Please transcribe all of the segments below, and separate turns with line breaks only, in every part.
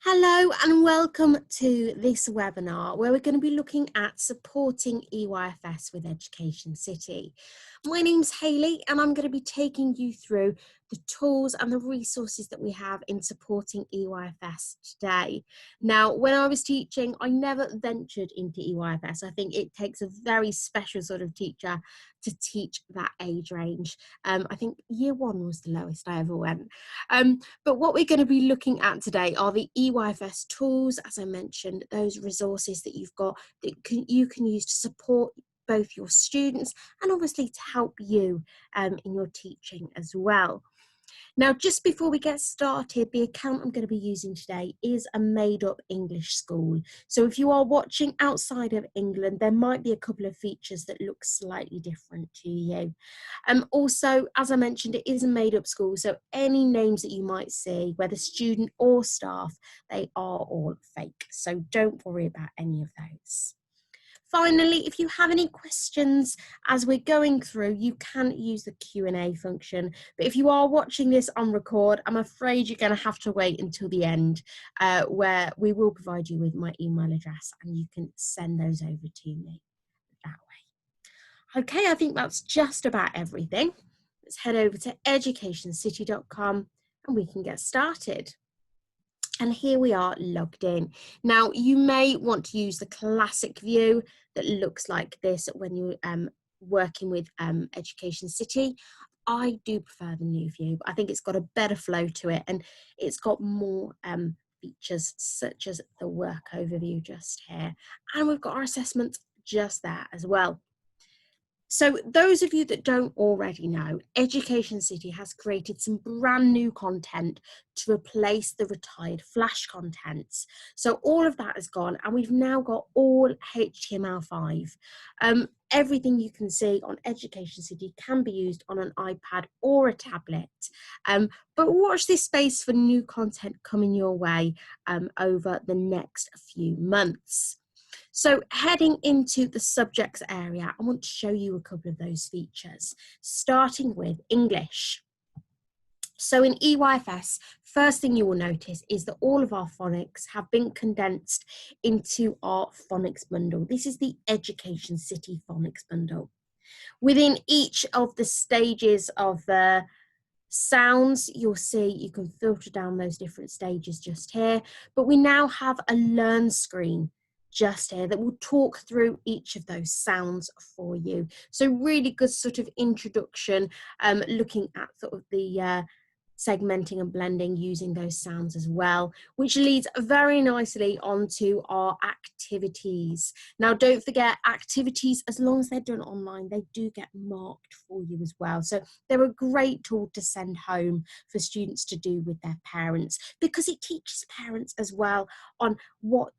Hello and welcome to this webinar where we're going to be looking at supporting EYFS with Education City. My name's Haylie and I'm going to be taking you through the tools and the resources that we have in supporting EYFS today. Now, when I was teaching, I never ventured into EYFS. I think it takes a very special sort of teacher to teach that age range. I think year one was the lowest I ever went. But what we're going to be looking at today are the EYFS tools, as I mentioned, those resources that you've got that you can use to support both your students and obviously to help you in your teaching as well. Now, just before we get started, the account I'm going to be using today is a made-up English school. So if you are watching outside of England, there might be a couple of features that look slightly different to you. Also, as I mentioned, it is a made-up school, so any names that you might see, whether student or staff, they are all fake. So don't worry about any of those. Finally, if you have any questions as we're going through, you can use the Q&A function. But if you are watching this on record, I'm afraid you're going to have to wait until the end where we will provide you with my email address and you can send those over to me that way. Okay, I think that's just about everything. Let's head over to educationcity.com and we can get started. And here we are logged in. Now, you may want to use the classic view that looks like this when you're working with Education City. I do prefer the new view. I think it's got a better flow to it and it's got more features such as the work overview just here. And we've got our assessments just there as well. So those of you that don't already know, Education City has created some brand new content to replace the retired Flash contents. So all of that is gone and we've now got all HTML5. Everything you can see on Education City can be used on an iPad or a tablet. But watch this space for new content coming your way over the next few months. So heading into the subjects area, I want to show you a couple of those features, starting with English. So in EYFS, first thing you will notice is that all of our phonics have been condensed into our phonics bundle. This is the Education City phonics bundle. Within each of the stages of the sounds, you'll see you can filter down those different stages just here, but we now have a learn screen just here that will talk through each of those sounds for you. So really good sort of introduction, looking at sort of the segmenting and blending using those sounds as well, which leads very nicely onto our activities. Now, don't forget activities, as long as they're done online, they do get marked for you as well. So they're a great tool to send home for students to do with their parents, because it teaches parents as well on what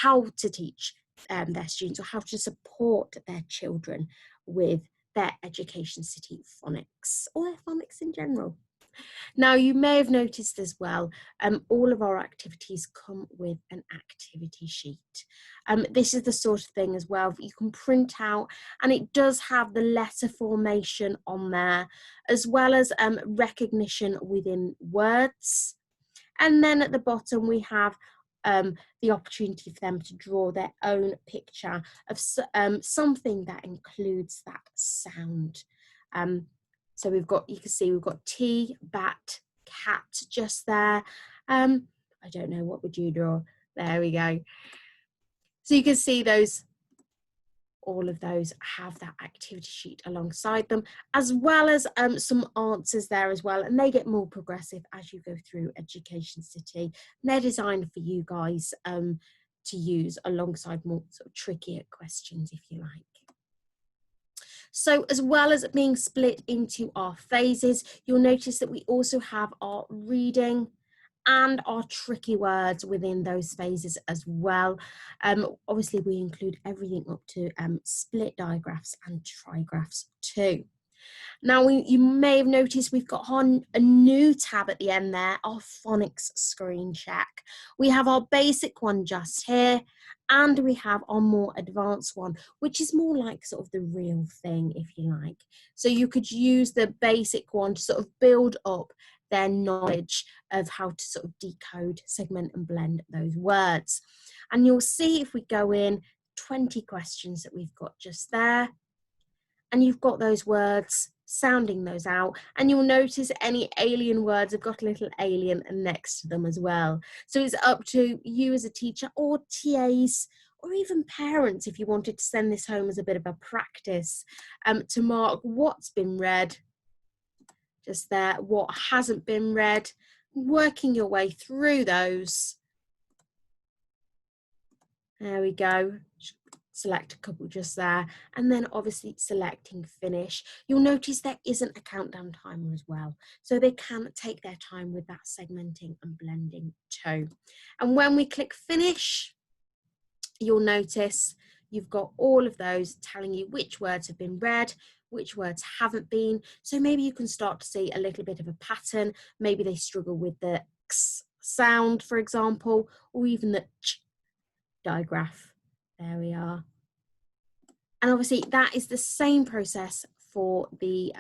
how to teach their students or how to support their children with their Education City phonics or their phonics in general. Now, you may have noticed as well, all of our activities come with an activity sheet. This is the sort of thing as well that you can print out, and it does have the letter formation on there, as well as recognition within words. And then at the bottom, we have the opportunity for them to draw their own picture of something that includes that sound. So we've got, you can see we've got T, bat, cat just there. I don't know, what would you draw? There we go. So you can see those, all of those have that activity sheet alongside them, as well as some answers there as well. And they get more progressive as you go through Education City. And they're designed for you guys to use alongside more sort of trickier questions, if you like. So as well as being split into our phases, you'll notice that we also have our reading and our tricky words within those phases as well. Obviously, we include everything up to split digraphs and trigraphs too. Now, you may have noticed we've got on a new tab at the end there, our phonics screen check. We have our basic one just here, and we have our more advanced one, which is more like sort of the real thing, if you like. So you could use the basic one to sort of build up their knowledge of how to sort of decode, segment and blend those words. And you'll see if we go in 20 questions that we've got just there, and you've got those words, sounding those out, and you'll notice any alien words have got a little alien next to them as well. So it's up to you as a teacher or TAs or even parents, if you wanted to send this home as a bit of a practice, to mark what's been read just there, what hasn't been read, working your way through those. There we go. Select a couple just there, and then obviously selecting finish. You'll notice there isn't a countdown timer as well, so they can take their time with that segmenting and blending too. And when we click finish, you'll notice you've got all of those telling you which words have been read, which words haven't been. So maybe you can start to see a little bit of a pattern. Maybe they struggle with the x sound, for example, or even the ch digraph. There we are. And obviously that is the same process for the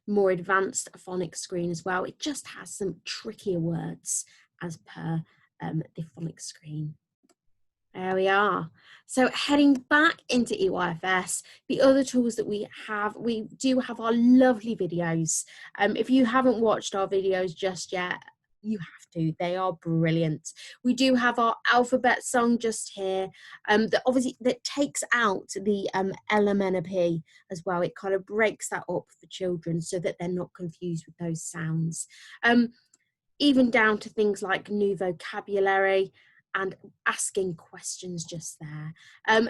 more advanced phonics screen as well. It just has some trickier words as per the phonics screen. There we are. So heading back into EYFS, the other tools that we do have our lovely videos. If you haven't watched our videos just yet, you have to. They are brilliant. We do have our alphabet song just here, that takes out the LMNP as well. It kind of breaks that up for children so that they're not confused with those sounds. Even down to things like new vocabulary and asking questions just there.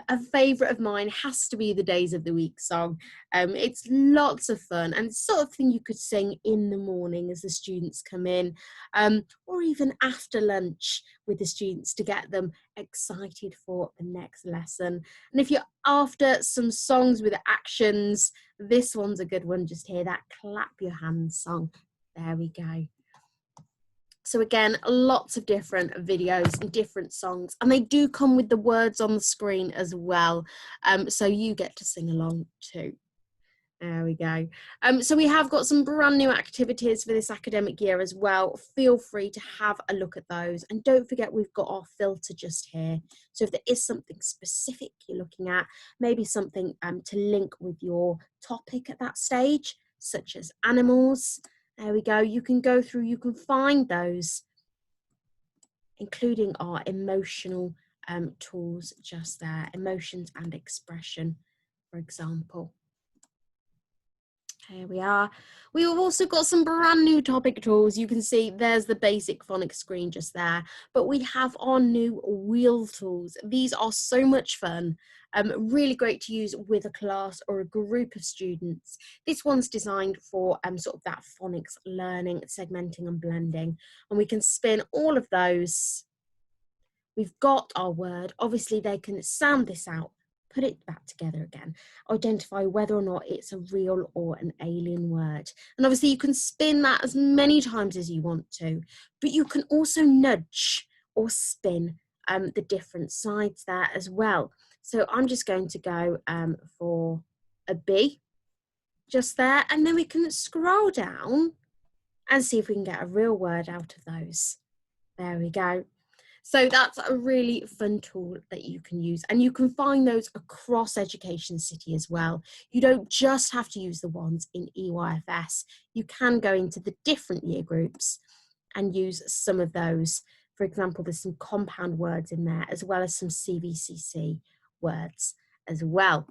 A favourite of mine has to be the Days of the Week song. It's lots of fun and sort of thing you could sing in the morning as the students come in, or even after lunch with the students to get them excited for the next lesson. And if you're after some songs with actions, this one's a good one just here, that clap your hands song. There we go. So again, lots of different videos and different songs, and they do come with the words on the screen as well, so you get to sing along too. There we go. So we have got some brand new activities for this academic year as well. Feel free to have a look at those, and don't forget we've got our filter just here. So if there is something specific you're looking at, maybe something to link with your topic at that stage, such as animals, there we go. You can go through, you can find those, including our emotional tools just there, emotions and expression, for example. Here we are. We've also got some brand new topic tools. You can see there's the basic phonics screen just there, but we have our new wheel tools. These are so much fun. Really great to use with a class or a group of students. This one's designed for sort of that phonics learning, segmenting and blending, and we can spin all of those. We've got our word. Obviously they can sound this out, put it back together again, identify whether or not it's a real or an alien word. And obviously you can spin that as many times as you want to, but you can also nudge or spin the different sides there as well. So I'm just going to go for a B just there, and then we can scroll down and see if we can get a real word out of those. There we go. So that's a really fun tool that you can use, and you can find those across EducationCity as well. You don't just have to use the ones in EYFS. You can go into the different year groups and use some of those. For example, there's some compound words in there, as well as some CVCC words as well.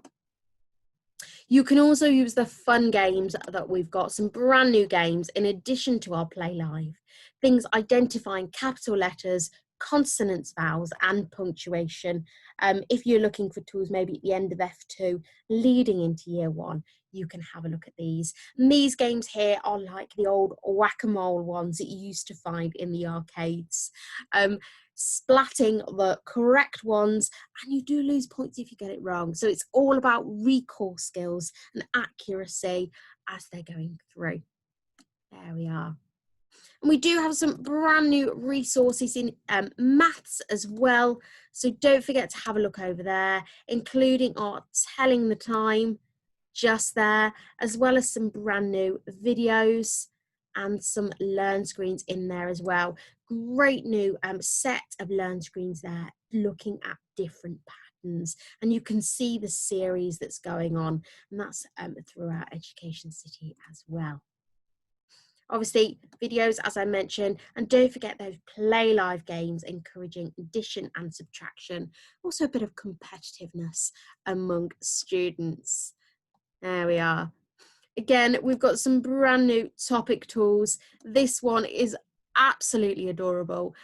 You can also use the fun games that we've got, some brand new games in addition to our Play Live. Things identifying capital letters, consonants, vowels and punctuation. If you're looking for tools maybe at the end of F2 leading into year 1, you can have a look at these. And these games here are like the old whack-a-mole ones that you used to find in the arcades. Splatting the correct ones, and you do lose points if you get it wrong. So it's all about recall skills and accuracy as they're going through. There we are. And we do have some brand new resources in maths as well. So don't forget to have a look over there, including our telling the time just there, as well as some brand new videos and some learn screens in there as well. Great new set of learn screens there, looking at different patterns, and you can see the series that's going on, and that's throughout Education City as well. Obviously, videos, as I mentioned, and don't forget those play live games encouraging addition and subtraction, also a bit of competitiveness among students. There we are. Again, we've got some brand new topic tools. This one is absolutely adorable.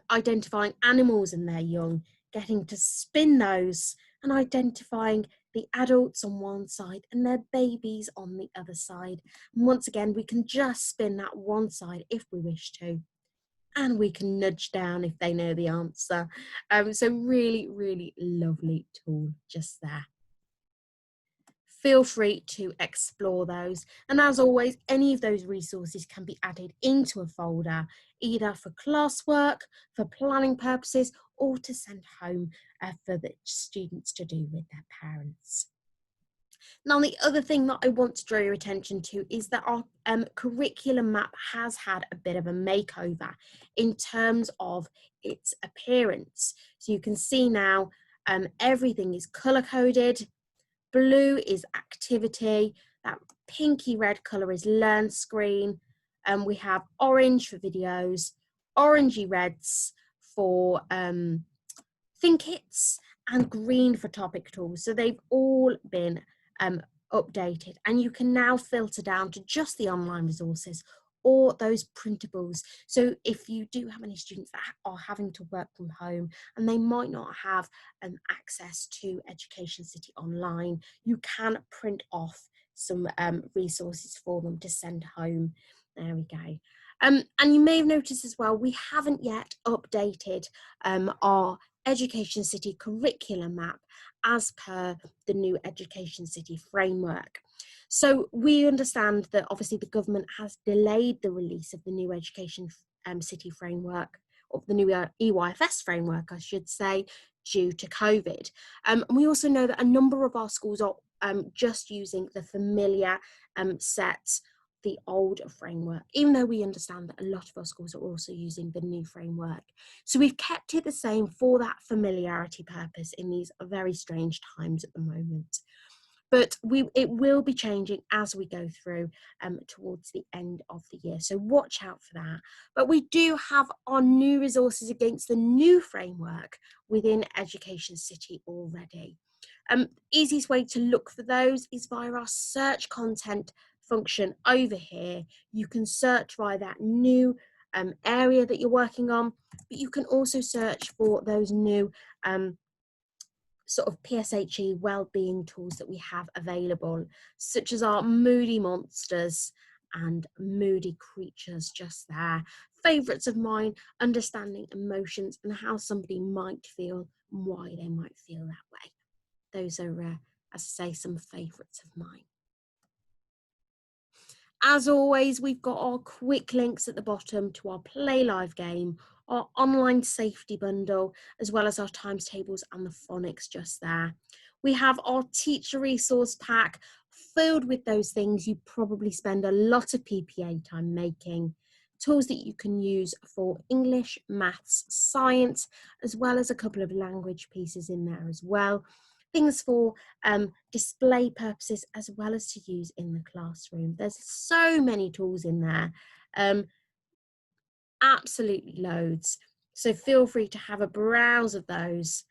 Identifying animals and their young, getting to spin those and identifying the adults on one side and their babies on the other side. And once again, we can just spin that one side if we wish to, and we can nudge down if they know the answer. So really, really lovely tool just there. Feel free to explore those. And as always, any of those resources can be added into a folder, either for classwork, for planning purposes, or to send home for the students to do with their parents. Now, the other thing that I want to draw your attention to is that our curriculum map has had a bit of a makeover in terms of its appearance. So you can see now everything is colour coded. Blue is activity, that pinky red colour is learn screen, and we have orange for videos, orangey reds for think it's, and green for topic tools. So they've all been updated, and you can now filter down to just the online resources or those printables. So if you do have any students that are having to work from home and they might not have access to Education City online, you can print off some resources for them to send home. There we go. And you may have noticed as well, we haven't yet updated our Education City curriculum map as per the new Education City framework. So we understand that obviously the government has delayed the release of the new Education City framework, or the new EYFS framework, I should say, due to COVID. And we also know that a number of our schools are just using the familiar sets, the old framework, even though we understand that a lot of our schools are also using the new framework. So we've kept it the same for that familiarity purpose in these very strange times at the moment. But it will be changing as we go through towards the end of the year. So watch out for that. But we do have our new resources against the new framework within Education City already. Easiest way to look for those is via our search content function over here. You can search via that new area that you're working on, but you can also search for those new sort of PSHE wellbeing tools that we have available, such as our moody monsters and moody creatures just there. Favourites of mine, understanding emotions and how somebody might feel and why they might feel that way. Those are, as I say, some favourites of mine. As always, we've got our quick links at the bottom to our Play Live game, our online safety bundle, as well as our times tables and the phonics just there. We have our teacher resource pack filled with those things you probably spend a lot of PPA time making. Tools that you can use for English, maths, science, as well as a couple of language pieces in there as well. Things for display purposes as well as to use in the classroom. There's so many tools in there, absolutely loads. So feel free to have a browse of those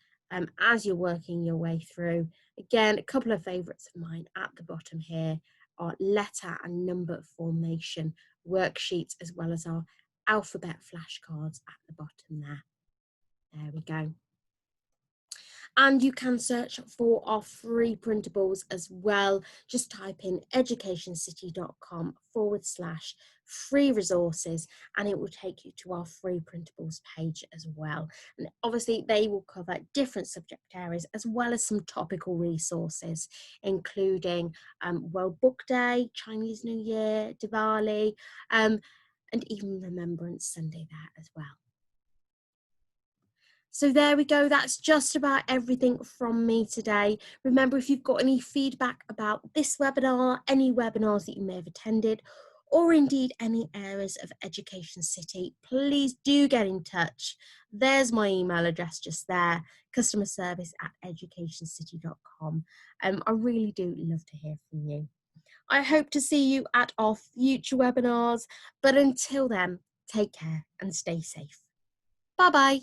as you're working your way through. Again, a couple of favourites of mine at the bottom here are letter and number formation worksheets, as well as our alphabet flashcards at the bottom there. There we go. And you can search for our free printables as well. Just type in educationcity.com/free resources and it will take you to our free printables page as well. And obviously they will cover different subject areas as well as some topical resources, including World Book Day, Chinese New Year, Diwali, and even Remembrance Sunday there as well. So there we go, that's just about everything from me today. Remember, if you've got any feedback about this webinar, any webinars that you may have attended, or indeed any areas of Education City, please do get in touch. There's my email address just there, customerservice@educationcity.com. I really do love to hear from you. I hope to see you at our future webinars, but until then, take care and stay safe. Bye-bye.